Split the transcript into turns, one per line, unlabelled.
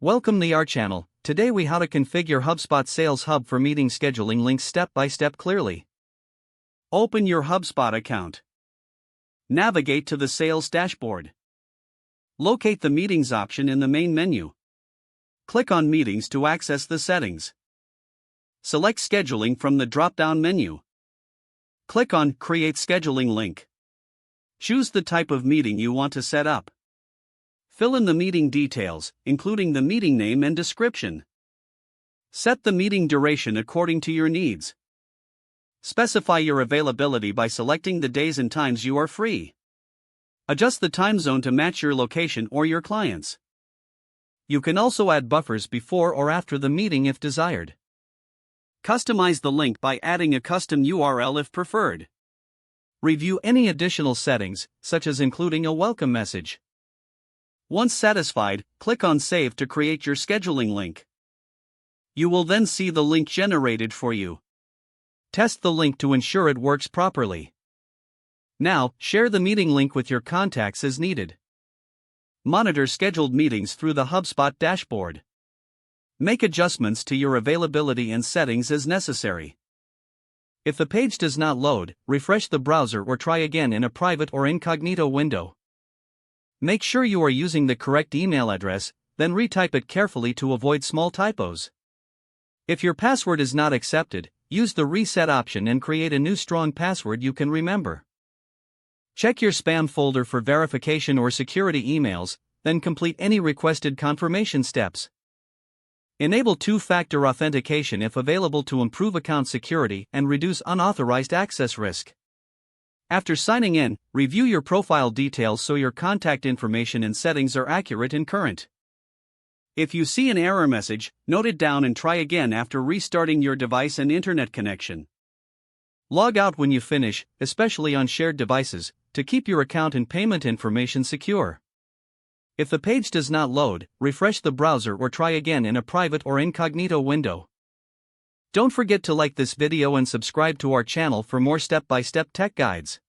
Welcome to our channel. Today we how to configure HubSpot Sales Hub for meeting scheduling links step by step clearly. Open your HubSpot account. Navigate to the sales dashboard. Locate the meetings option in the main menu. Click on meetings to access the settings. Select scheduling from the drop-down menu. Click on create scheduling link. Choose the type of meeting you want to set up. Fill in the meeting details, including the meeting name and description. Set the meeting duration according to your needs. Specify your availability by selecting the days and times you are free. Adjust the time zone to match your location or your clients. You can also add buffers before or after the meeting if desired. Customize the link by adding a custom URL if preferred. Review any additional settings, such as including a welcome message. Once satisfied, click on Save to create your scheduling link. You will then see the link generated for you. Test the link to ensure it works properly. Now, share the meeting link with your contacts as needed. Monitor scheduled meetings through the HubSpot dashboard. Make adjustments to your availability and settings as necessary. If the page does not load, refresh the browser or try again in a private or incognito window. Make sure you are using the correct email address, then retype it carefully to avoid small typos. If your password is not accepted, use the reset option and create a new strong password you can remember. Check your spam folder for verification or security emails, then complete any requested confirmation steps. Enable two-factor authentication if available to improve account security and reduce unauthorized access risk. After signing in, review your profile details so your contact information and settings are accurate and current. If you see an error message, note it down and try again after restarting your device and internet connection. Log out when you finish, especially on shared devices, to keep your account and payment information secure. If the page does not load, refresh the browser or try again in a private or incognito window. Don't forget to like this video and subscribe to our channel for more step-by-step tech guides.